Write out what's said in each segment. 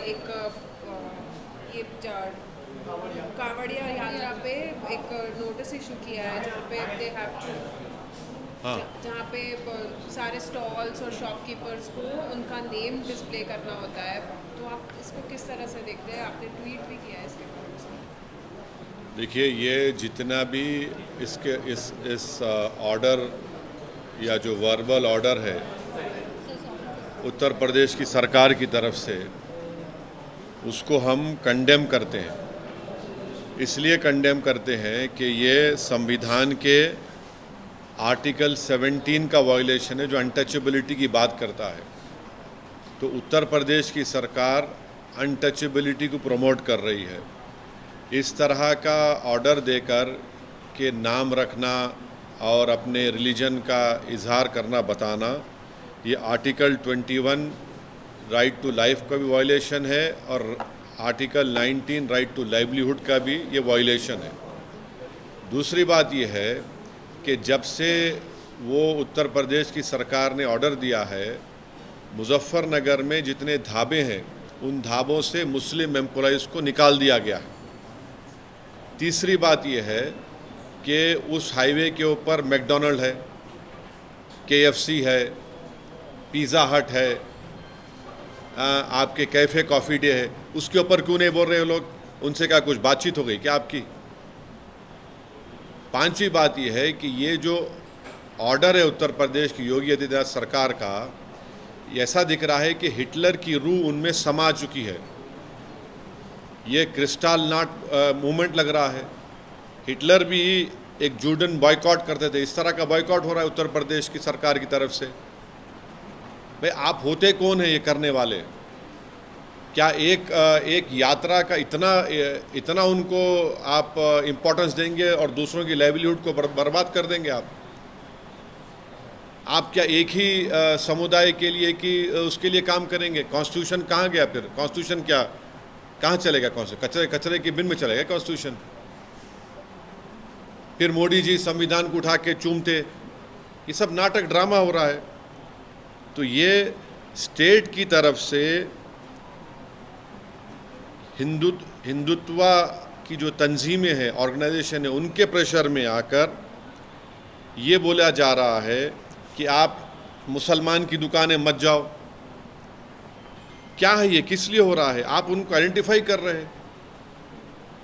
एक ये कांवड़िया यात्रा पे एक नोटिस इशू किया है जहाँ पे दे हैव टू, हाँ। जहाँ पे सारे स्टॉल्स और शॉपकीपर्स को उनका नेम डिस्प्ले करना होता है। तो आप इसको किस तरह से देखते हैं? आपने ट्वीट भी किया है इसके बारे में। देखिए, ये जितना भी इसके इस ऑर्डर या जो वर्बल ऑर्डर है उत्तर प्रदेश की सरकार की तरफ से, उसको हम कंडेम करते हैं। इसलिए कंडेम करते हैं कि ये संविधान के आर्टिकल 17 का वायलेशन है, जो अनटचेबिलिटी की बात करता है। तो उत्तर प्रदेश की सरकार अनटचेबिलिटी को प्रमोट कर रही है। इस तरह का ऑर्डर देकर के नाम रखना और अपने रिलीजन का इजहार करना, बताना, ये आर्टिकल 21 राइट टू लाइफ का भी वायलेशन है और आर्टिकल 19 राइट टू लाइवलीहुड का भी ये वायलेशन है। दूसरी बात ये है कि जब से वो उत्तर प्रदेश की सरकार ने ऑर्डर दिया है, मुजफ्फरनगर में जितने ढाबे हैं उन ढाबों से मुस्लिम एम्प्लॉइज़ को निकाल दिया गया है। तीसरी बात यह है कि उस हाईवे के ऊपर मैकडॉनल्ड है, KFC है, पिज़्ज़ा हट है, आपके कैफ़े कॉफ़ी डे है। उसके ऊपर क्यों नहीं बोल रहे हो लोग? उनसे क्या कुछ बातचीत हो गई क्या आपकी? पांचवी बात यह है कि ये जो ऑर्डर है उत्तर प्रदेश की योगी आदित्यनाथ सरकार का, ऐसा दिख रहा है कि हिटलर की रूह उनमें समा चुकी है। ये क्रिस्टल नॉट मूवमेंट लग रहा है। हिटलर भी एक जूडन बॉयकॉट करते थे, इस तरह का बॉयकॉट हो रहा है उत्तर प्रदेश की सरकार की तरफ से। भाई, आप होते कौन है ये करने वाले? क्या एक यात्रा का इतना उनको आप इम्पोर्टेंस देंगे और दूसरों की लाइवलीहुड को बर्बाद कर देंगे आप क्या एक ही समुदाय के लिए कि उसके लिए काम करेंगे? कॉन्स्टिट्यूशन कहाँ गया फिर? कॉन्स्टिट्यूशन क्या कहाँ चलेगा? कौन से कचरे की बिन में चलेगा कॉन्स्टिट्यूशन? फिर मोदी जी संविधान को उठा के चूमते। ये सब नाटक ड्रामा हो रहा है। तो ये स्टेट की तरफ से हिंदुत्व की जो तंजीमें हैं, ऑर्गेनाइजेशन है, उनके प्रेशर में आकर ये बोला जा रहा है कि आप मुसलमान की दुकानें मत जाओ। क्या है ये? किस लिए हो रहा है? आप उनको आइडेंटिफाई कर रहे हैं।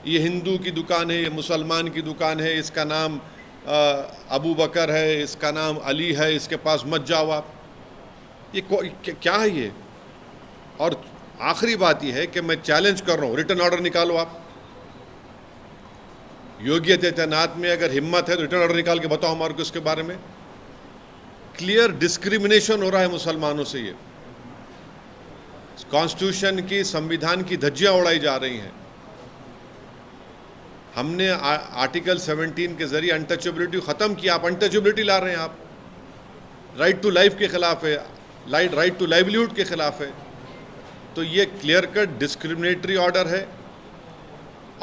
ये हिंदू की दुकान है, ये मुसलमान की दुकान है, इसका नाम अबू बकर है, इसका नाम अली है, इसके पास मत जाओ आप। ये क्या है ये? और आखिरी बात यह है कि मैं चैलेंज कर रहा हूँ, रिटर्न ऑर्डर निकालो आप। योगी आदित्यनाथ में अगर हिम्मत है तो रिटर्न ऑर्डर निकाल के बताओ हमारे को इसके बारे में। क्लियर डिस्क्रिमिनेशन हो रहा है मुसलमानों से। ये कॉन्स्टिट्यूशन की, संविधान की धज्जियां उड़ाई जा रही हैं। हमने आर्टिकल 17 के जरिए अनटचेबिलिटी खत्म किया, आप अनटचेबिलिटी ला रहे हैं। आप राइट टू लाइफ के खिलाफ है, राइट टू लाइवलीहुड के खिलाफ है। तो ये क्लियर कट डिस्क्रिमिनेटरी ऑर्डर है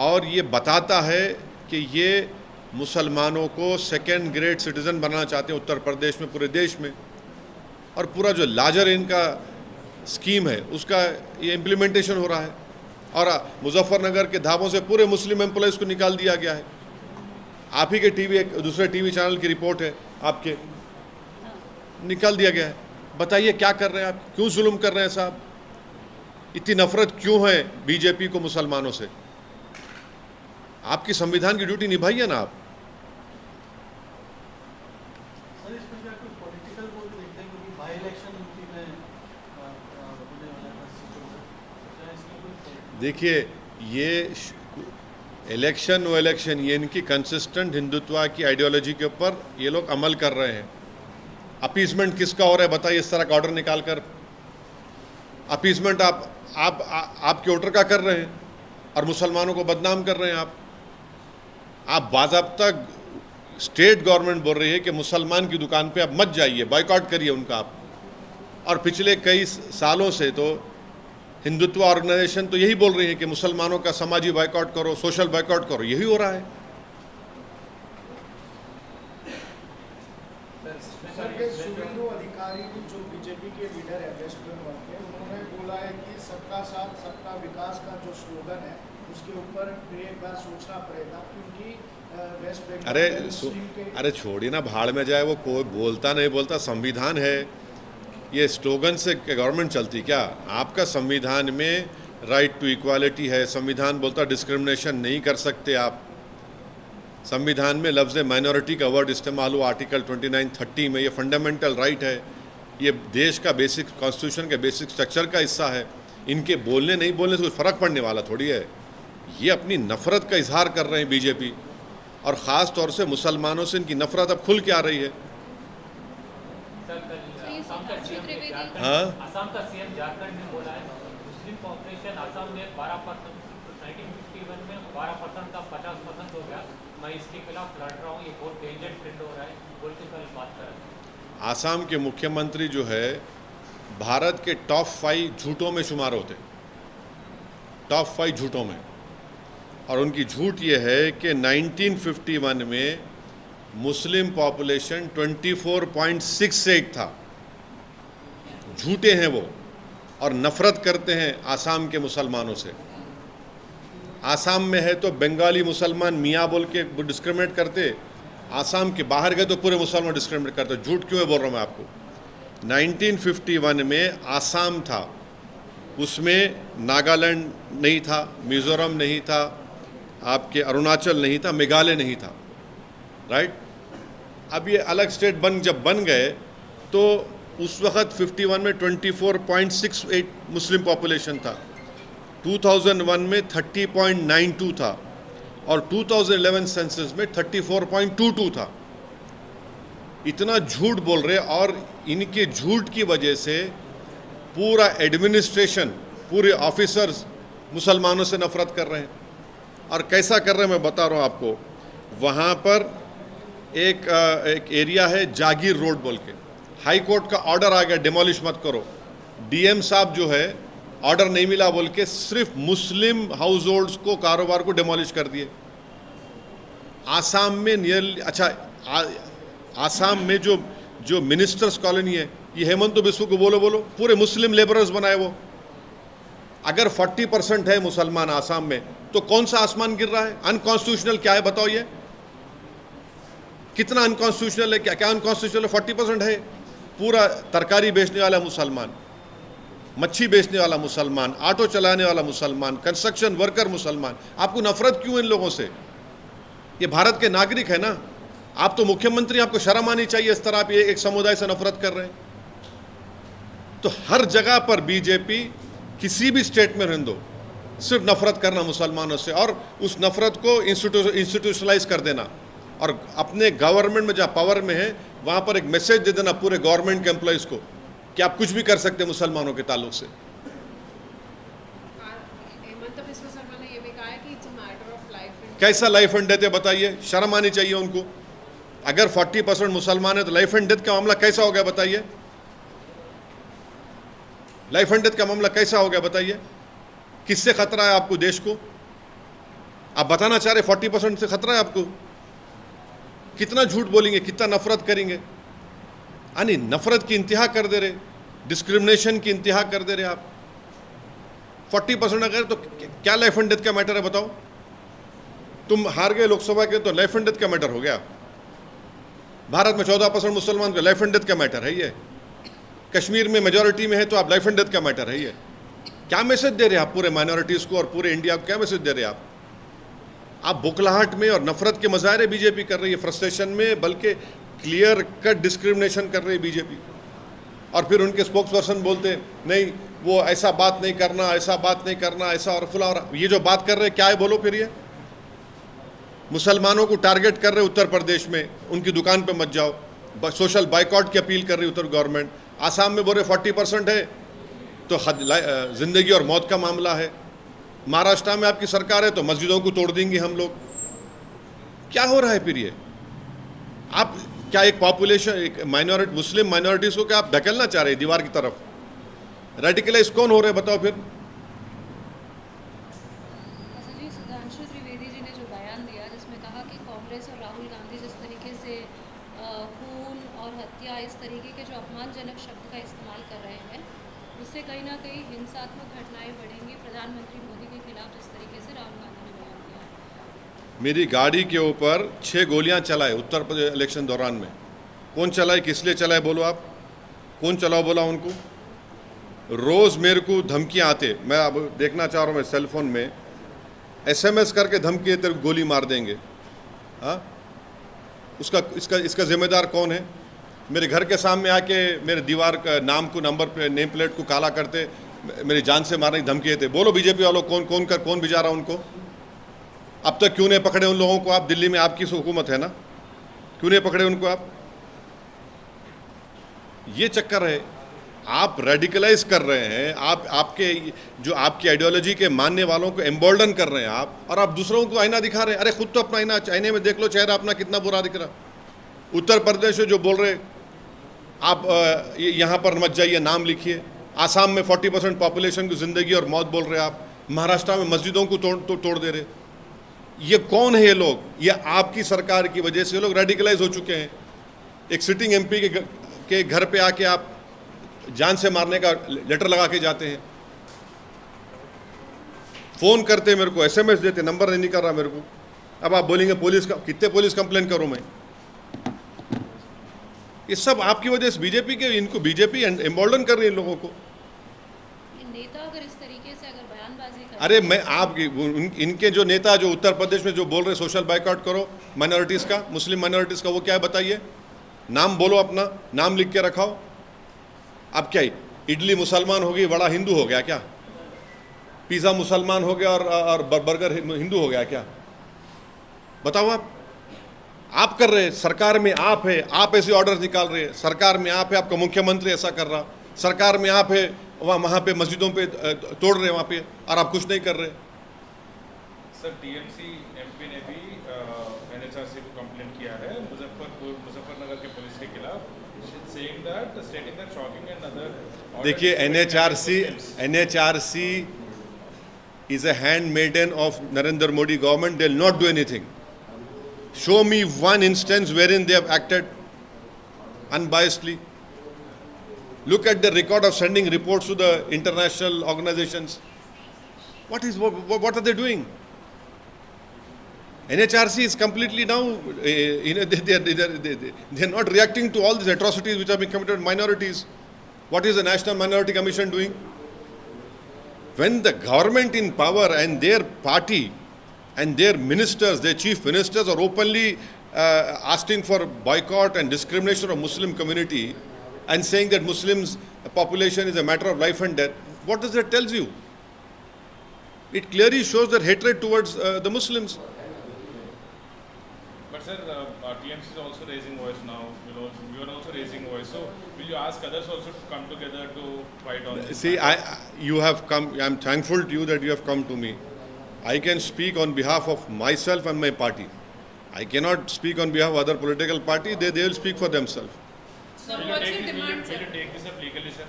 और ये बताता है कि ये मुसलमानों को सेकेंड ग्रेड सिटीज़न बनाना चाहते हैं उत्तर प्रदेश में, पूरे देश में। और पूरा जो लार्जर इनका स्कीम है उसका ये इम्प्लीमेंटेशन हो रहा है। और मुजफ्फरनगर के ढाबों से पूरे मुस्लिम एम्प्लॉयज़ को निकाल दिया गया है। आप ही के दूसरे टीवी चैनल की रिपोर्ट है, आपके निकाल दिया गया है। बताइए क्या कर रहे हैं आप? क्यों जुल्म कर रहे हैं साहब? इतनी नफरत क्यों है बीजेपी को मुसलमानों से? आपकी संविधान की ड्यूटी निभाइए ना आप। देखिए, ये इलेक्शन वो इलेक्शन, ये इनकी कंसिस्टेंट हिंदुत्व की आइडियोलॉजी के ऊपर ये लोग अमल कर रहे हैं। अपीसमेंट किसका हो रहा है बताइए? इस तरह का ऑर्डर निकालकर अपीसमेंट आपके वोटर का कर रहे हैं और मुसलमानों को बदनाम कर रहे हैं आप बाज़ाब्ता स्टेट गवर्नमेंट बोल रही है कि मुसलमान की दुकान पे आप मत जाइए, बायकॉट करिए उनका आप। और पिछले कई सालों से तो हिंदुत्व ऑर्गेनाइजेशन तो यही बोल रही है कि मुसलमानों का समाजी बायकॉट करो, सोशल बायकॉट करो। यही हो रहा है। सर, ये शुभेंदु अधिकारी जो बीजेपी के लीडर है वेस्ट बंगाल के, उन्होंने बोला है कि सबका साथ सबका विकास का जो स्लोगन है उसके ऊपर एक बार सोचना पड़ेगा, क्योंकि वेस्ट बंगाल अरे छोड़िए ना, भाड़ में जाए वो, कोई बोलता नहीं बोलता, संविधान है। ये स्लोगन से गवर्नमेंट चलती क्या? आपका संविधान में राइट टू इक्वालिटी है, संविधान बोलता डिस्क्रिमिनेशन नहीं कर सकते आप। संविधान में लफ्ज़ माइनॉरिटी का वर्ड इस्तेमाल हुआ आर्टिकल 29-30 में, ये फंडामेंटल राइट है, ये देश का बेसिक कॉन्स्टिट्यूशन के बेसिक स्ट्रक्चर का हिस्सा है। इनके बोलने नहीं बोलने से कुछ फ़र्क पड़ने वाला थोड़ी है। ये अपनी नफ़रत का इजहार कर रहे हैं बीजेपी, और ख़ास तौर से मुसलमानों से इनकी नफ़रत अब खुल के आ रही है। हाँ, असम का सीएम झारखंड में बोला है मुस्लिम पॉपुलेशन असम में 12%, 1951 में 12% का 50% हो गया, मैं इसके खिलाफ लड़ रहा हूँ, ये बहुत डेंजर ट्रेंड हो रहा है बोल के कल बात कर रहे हैं। आसाम के मुख्यमंत्री जो है भारत के टॉप 5 झूठों में शुमार होते, टॉप 5 झूठों में। और उनकी झूठ ये है कि 1951 में मुस्लिम पॉपुलेशन 24.68 था। झूठे हैं वो, और नफ़रत करते हैं आसाम के मुसलमानों से। आसाम में है तो बंगाली मुसलमान मियाँ बोल के डिस्क्रिमिनेट करते, आसाम के बाहर गए तो पूरे मुसलमान डिस्क्रिमिनेट करते। झूठ क्यों है बोल रहा हूँ मैं आपको। 1951 में आसाम था, उसमें नागालैंड नहीं था, मिज़ोरम नहीं था, आपके अरुणाचल नहीं था, मेघालय नहीं था, राइट। अब ये अलग स्टेट जब बन गए तो उस वक़्त 51 में 24.68 मुस्लिम पॉपुलेशन था, 2001 में 30.92 था, और 2011 सेंसस में 34.22 था। इतना झूठ बोल रहे, और इनके झूठ की वजह से पूरा एडमिनिस्ट्रेशन, पूरे ऑफिसर्स मुसलमानों से नफ़रत कर रहे हैं। और कैसा कर रहे हैं मैं बता रहा हूँ आपको। वहाँ पर एक एरिया है जागीर रोड बोल के, हाई कोर्ट का ऑर्डर आ गया डिमोलिश मत करो। डीएम साहब जो है ऑर्डर नहीं मिला बोल के सिर्फ मुस्लिम हाउस होल्ड्स को, कारोबार को डिमोलिश कर दिए। आसाम में नियरली, आसाम में जो मिनिस्टर्स कॉलोनी है, ये हेमंत बिस्व को बोलो पूरे मुस्लिम लेबरर्स बनाए वो। अगर 40% है मुसलमान आसाम में, तो कौन सा आसमान गिर रहा है? अनकॉन्स्टिट्यूशनल क्या है बताओ? ये कितना अनकॉन्स्टिट्यूशनल है? क्या अनकॉन्स्टिट्यूशनल है? 40% है। पूरा तरकारी बेचने वाला मुसलमान, मच्छी बेचने वाला मुसलमान, ऑटो चलाने वाला मुसलमान, कंस्ट्रक्शन वर्कर मुसलमान। आपको नफरत क्यों इन लोगों से? ये भारत के नागरिक है ना। आप तो मुख्यमंत्री, आपको शर्म आनी चाहिए इस तरह आप एक समुदाय से नफरत कर रहे हैं। तो हर जगह पर बीजेपी किसी भी स्टेट में रहने दो, सिर्फ नफरत करना मुसलमानों से, और उस नफरत को इंस्टीट्यूशनलाइज कर देना, और अपने गवर्नमेंट में जहाँ पावर में है वहाँ पर एक मैसेज दे देना पूरे गवर्नमेंट के एम्प्लॉयज़ को कि आप कुछ भी कर सकते हैं मुसलमानों के ताल्लुक से। हेमंत बिस्व शर्मा ने ये भी कहा है कि it's a matter of life and कैसा लाइफ एंड डेथ है बताइए? शर्म आनी चाहिए उनको। अगर 40% मुसलमान है तो लाइफ एंड डेथ का मामला कैसा हो गया बताइए? लाइफ एंड डेथ का मामला कैसा हो गया बताइए? किससे खतरा है आपको, देश को? आप बताना चाह रहे 40% से खतरा है आपको? कितना झूठ बोलेंगे, कितना नफरत करेंगे? यानी नफरत की इंतहा कर दे रहे, डिस्क्रिमिनेशन की इंतहा कर दे रहे आप। 40% अगर तो क्या लाइफ एंड डेथ का मैटर है बताओ? तुम हार गए लोकसभा के तो लाइफ एंड डेथ का मैटर हो गया। भारत में 14% मुसलमान का लाइफ एंड डेथ का मैटर है ये। कश्मीर में मेजॉरिटी में है तो आप लाइफ एंड डेथ का मैटर है ये। क्या मैसेज दे रहे हैं आप पूरे माइनॉरिटीज़ को और पूरे इंडिया को? क्या मैसेज दे रहे हैं आप बुखलाहट में और नफरत के मज़ाहिरे बीजेपी कर रही है, फ्रस्ट्रेशन में, बल्कि क्लियर कट डिस्क्रिमिनेशन कर रही है बीजेपी। और फिर उनके स्पोक्स पर्सन बोलते नहीं, वो ऐसा बात नहीं करना, ऐसा बात नहीं करना, ऐसा और फुला। और ये जो बात कर रहे हैं क्या है बोलो फिर? ये मुसलमानों को टारगेट कर रहे उत्तर प्रदेश में, उनकी दुकान पे मत जाओ। सोशल बाइकआउट की अपील कर रही उत्तर गवर्नमेंट। आसाम में बोल रहे 40% है तो ज़िंदगी और मौत का मामला है। महाराष्ट्र में आपकी सरकार है तो मस्जिदों को तोड़ देंगे हम लोग। क्या हो रहा है फिर ये? आप क्या एक पॉपुलेशन, एक माइनॉरिटी, मुस्लिम माइनॉरिटीज़ को क्या आप धकेलना चाह रहे हैं दीवार की तरफ? रेडिकलाइज कौन हो रहे हैं बताओ फिर? जी, सुधांशु त्रिवेदी जी ने जो बयान दिया जिसमें कहा कि कांग्रेस और राहुल गांधी जिस तरीके से खून और हत्या, इस तरीके के जो अपमानजनक शब्द का इस्तेमाल कर रहे हैं, उससे कहीं ना कहीं हिंसात्मक घटनाएं बढ़ेंगी प्रधानमंत्री मोदी के खिलाफ, जिस तरीके से राहुल गांधी ने बयान दिया है। मेरी गाड़ी के ऊपर 6 गोलियां चलाए उत्तर प्रदेश इलेक्शन दौरान में। कौन चलाए, किस लिए चलाए बोलो आप? कौन चलाओ बोला उनको? रोज़ मेरे को धमकियां आते, मैं अब देखना चाह रहा हूँ, मैं सेल फोन में SMS करके धमकी तेरे को गोली मार देंगे। हाँ, इसका जिम्मेदार कौन है? मेरे घर के सामने आके मेरे दीवार का नाम को, नंबर पे, नेम प्लेट को काला करते, मेरी जान से मारने की धमकी देते। बोलो बीजेपी वालों कौन भिजा रहा उनको? अब तक क्यों नहीं पकड़े उन लोगों को आप? दिल्ली में आपकी हुकूमत है ना, क्यों नहीं पकड़े उनको आप? ये चक्कर है, आप रेडिकलाइज कर रहे हैं, आपके जो आपकी आइडियोलॉजी के मानने वालों को एम्बोल्डन कर रहे हैं आप, और आप दूसरों को आईना दिखा रहे हैं। अरे खुद तो अपना आईने में देख लो, चेहरा अपना कितना बुरा दिख रहा। उत्तर प्रदेश में जो बोल रहे आप यहाँ पर मत जाइए, नाम लिखिए। आसाम में 40% पॉपुलेशन की ज़िंदगी और मौत बोल रहे आप। महाराष्ट्र में मस्जिदों को तोड़ दे रहे। ये कौन है ये लोग? ये आपकी सरकार की वजह से ये लोग रेडिकलाइज हो चुके हैं। एक सिटिंग MP के घर पे आके आप जान से मारने का लेटर लगा के जाते हैं, फ़ोन करते मेरे को, SMS देते, नंबर नहीं कर रहा मेरे को। अब आप बोलेंगे पुलिस का, कितने पुलिस कंप्लेन करूँ मैं? ये सब आपकी वजह से बीजेपी के, इनको बीजेपी एम्बोल्डन कर रही है लोगों को। नेता अगर इस तरीके से अगर बयानबाजी कर, अरे मैं इनके जो नेता जो उत्तर प्रदेश में जो बोल रहे सोशल बाइकआउट करो माइनॉरिटीज़ का, मुस्लिम माइनॉरिटीज़ का, वो क्या है बताइए? नाम बोलो, अपना नाम लिख के रखाओ। अब क्या, इडली मुसलमान हो गई, वड़ा हिंदू हो गया क्या? पिज़्ज़ा मुसलमान हो गया और बर्गर हिंदू हो गया क्या? बताओ आप कर रहे हैं, सरकार में आप है, आप ऐसे ऑर्डर निकाल रहे हैं, सरकार में आप है, आपका मुख्यमंत्री ऐसा कर रहा, सरकार में आप है, वहाँ पे मस्जिदों पे तोड़ रहे वहाँ पे, और आप कुछ नहीं कर रहे। सर TMC MP ने भी NHRC को कंप्लेंट किया है मुजफ्फरनगर के पुलिस के खिलाफ, saying that, stating that shocking and other। देखिए NHRC is a handmaiden of Narendra Modi government. They will not do anything. Show me one instance wherein they have acted unbiasedly. Look at the record of sending reports to the international organizations. What are they doing? NHRC is completely now, they are not reacting to all these atrocities which have been committed on minorities. What is the National Minority Commission doing? When the government in power and their party and their ministers, their chief ministers are openly asking for boycott and discrimination of Muslim community and saying that Muslims population is a matter of life and death, what does that tell you? It clearly shows their hatred towards the Muslims. But sir, TMC is also raising voice now. You are also raising voice. So will you ask others also to come together to fight on this? See, you have come. I am thankful to you that you have come to me. I can speak on behalf of myself and my party. I cannot speak on behalf of other political party. They will speak for themselves. So what's your demand, sir? Will you take this up legally, sir?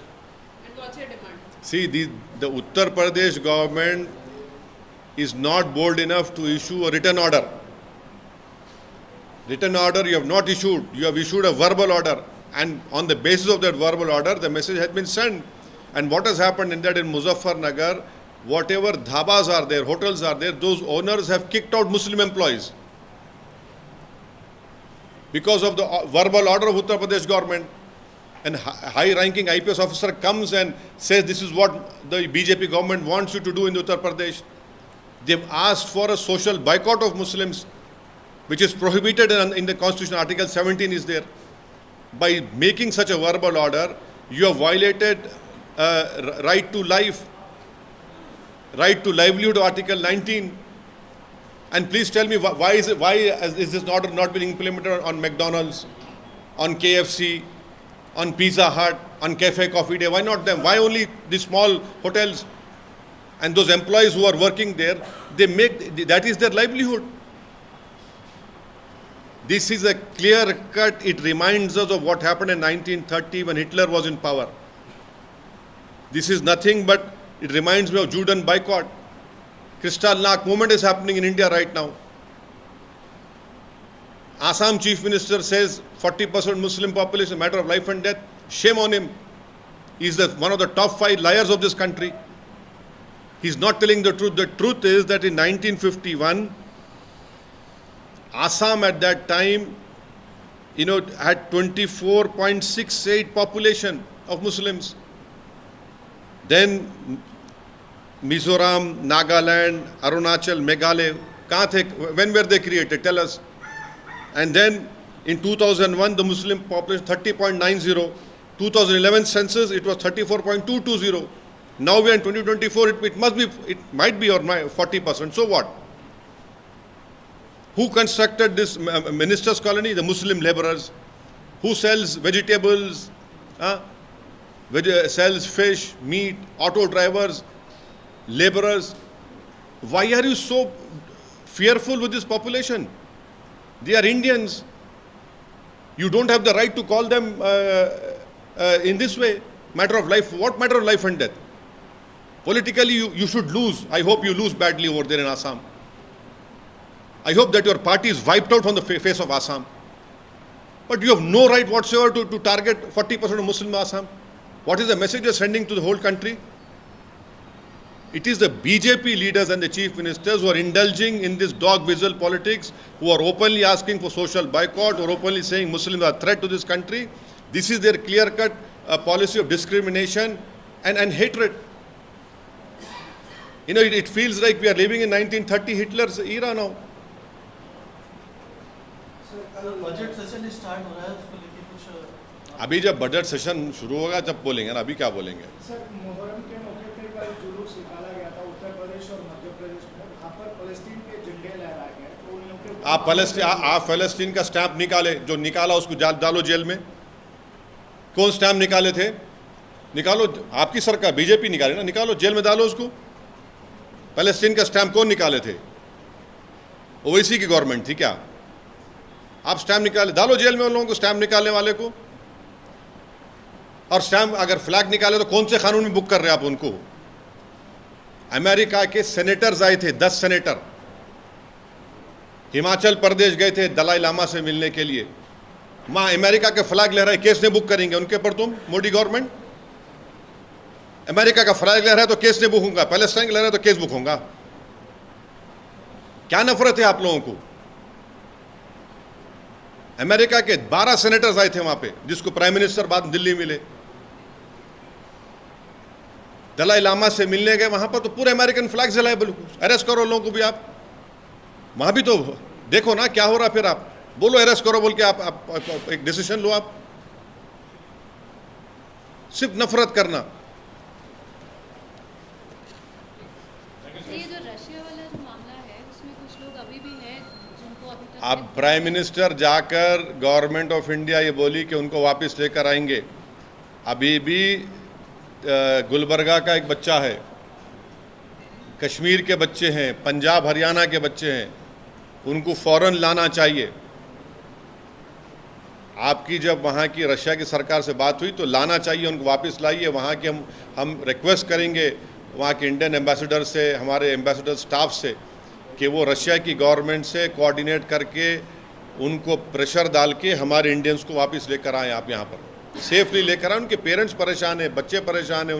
And what's your demand? See, the Uttar Pradesh government is not bold enough to issue a written order. Written order you have not issued. You have issued a verbal order. And on the basis of that verbal order, the message has been sent. And what has happened in that in Muzaffarnagar, whatever dhabas are there, hotels are there, those owners have kicked out Muslim employees. Because of the verbal order of Uttar Pradesh government. And high-ranking IPS officer comes and says this is what the BJP government wants you to do in Uttar Pradesh. They've asked for a social boycott of Muslims, which is prohibited in the Constitution. Article 17 is there. By making such a verbal order, you have violated right to life, right to livelihood, Article 19. And please tell me why is this order not been implemented on McDonald's, on KFC, on Pizza Hut, on Cafe Coffee Day? Why not them? Why only the small hotels? And those employees who are working there, that is their livelihood. This is a clear cut. It reminds us of what happened in 1930 when Hitler was in power. This is nothing but, it reminds me of Judean boycott. Kristallnacht movement is happening in India right now. Assam Chief Minister says 40% Muslim population, a matter of life and death. Shame on him. He is one of the top 5 liars of this country. He is not telling the truth. The truth is that in 1951, Assam at that time, had 24.68 population of Muslims. Then Mizoram, Nagaland, Arunachal, Meghalaya, kahan the? When were they created? Tell us. And then in 2001, the Muslim population 30.90. 2011 census, it was 34.220. Now we are in 2024. It might be or 40%. So what? Who constructed this minister's colony? The Muslim laborers. Who sells vegetables? Sells fish, meat, auto drivers, laborers. Why are you so fearful with this population? They are Indians. You don't have the right to call them in this way. Matter of life. What matter of life and death? Politically, you should lose. I hope you lose badly over there in Assam. I hope that your party is wiped out from the face of Assam. But you have no right whatsoever to target 40% of Muslim Assam. What is the message you are sending to the whole country? It is the BJP leaders and the chief ministers who are indulging in this dog whistle politics, who are openly asking for social boycott or openly saying Muslims are a threat to this country. This is their clear-cut policy of discrimination and hatred. It feels like we are living in 1930 Hitler's era now. Budget session start हो रहा है, उसको लेके कुछ अभी जब budget session शुरू होगा जब बोलेंगे ना, अभी क्या बोलेंगे? सर, मुहर्रम के मौके पे कल जुलूस निकाला गया था उत्तर प्रदेश और मध्य प्रदेश में, वहाँ पर फलस्तीन के झंडे लहराए गए, तो उन लोगों के आप फलस्तीन का स्टैंप निकाले, जो निकाला उसको डालो जेल में। कौन स्टैंप निकाले थे? निकालो, आपकी सरकार बीजेपी निकाले ना, निकालो जेल में डालो उसको। फलस्तीन का स्टैंप कौन निकाले थे? ओवैसी की गवर्नमेंट थी क्या? आप स्टैम्प निकाले, डालो जेल में उन लोगों को, स्टैम्प निकालने वाले को। और स्टैम्प अगर फ्लैग निकाले तो कौन से कानून में बुक कर रहे हैं आप उनको? अमेरिका के सेनेटर्स आए थे, 10 सेनेटर हिमाचल प्रदेश गए थे दलाई लामा से मिलने के लिए। मां अमेरिका के फ्लैग लहराए, केस नहीं बुक करेंगे उनके पर तुम? मोदी गवर्नमेंट अमेरिका का फ्लैग लहराए तो केस नहीं बुक होगा, पैलेस्टाइन लहराए तो केस बुक होगा। क्या नफरत है आप लोगों को? अमेरिका के 12 सेनेटर्स आए थे वहां पे, जिसको प्राइम मिनिस्टर बाद दिल्ली मिले। दलाई लामा से मिलने गए, वहां पर तो पूरे अमेरिकन फ्लैग जलाए, बिल्कुल। अरेस्ट करो लोगों को भी आप, वहां भी तो देखो ना क्या हो रहा। फिर आप बोलो अरेस्ट करो बोल के आप एक डिसीजन लो। आप सिर्फ नफरत करना। ये जो रशिया वाला जो मामला है उसमें कुछ लोग अभी भी हैं जिनको अभी तक अब प्राइम मिनिस्टर जाकर गवर्नमेंट ऑफ इंडिया ये बोली कि उनको वापस लेकर आएंगे। अभी भी गुलबर्गा का एक बच्चा है, कश्मीर के बच्चे हैं, पंजाब हरियाणा के बच्चे हैं, उनको फौरन लाना चाहिए। आपकी जब वहाँ की रशिया की सरकार से बात हुई तो लाना चाहिए, उनको वापस लाइए। वहाँ के हम रिक्वेस्ट करेंगे वहाँ के इंडियन एम्बेसडर से, हमारे एम्बेसडर स्टाफ से, कि वो रशिया की गवर्नमेंट से कोऑर्डिनेट करके उनको प्रेशर डाल के हमारे इंडियंस को वापस लेकर आएँ। आप यहाँ पर सेफली लेकर आए। उनके पेरेंट्स परेशान हैं, बच्चे परेशान हैं,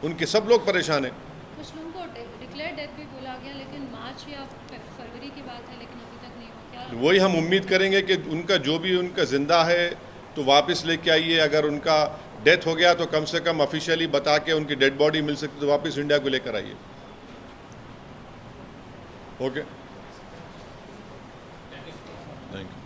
उनके सब लोग परेशान हैं। कुछ लोगों को डिक्लेयर डेथ भी बोला गया, लेकिन मार्च या फरवरी की बात है, लेकिन अभी तक नहीं हुआ। क्या वही हम उम्मीद करेंगे कि उनका जो भी उनका जिंदा है तो वापस लेके आइए। अगर उनका डेथ हो गया तो कम से कम ऑफिशियली बता के उनकी डेड बॉडी मिल सकती तो वापस इंडिया को लेकर आइए। Okay, thank you.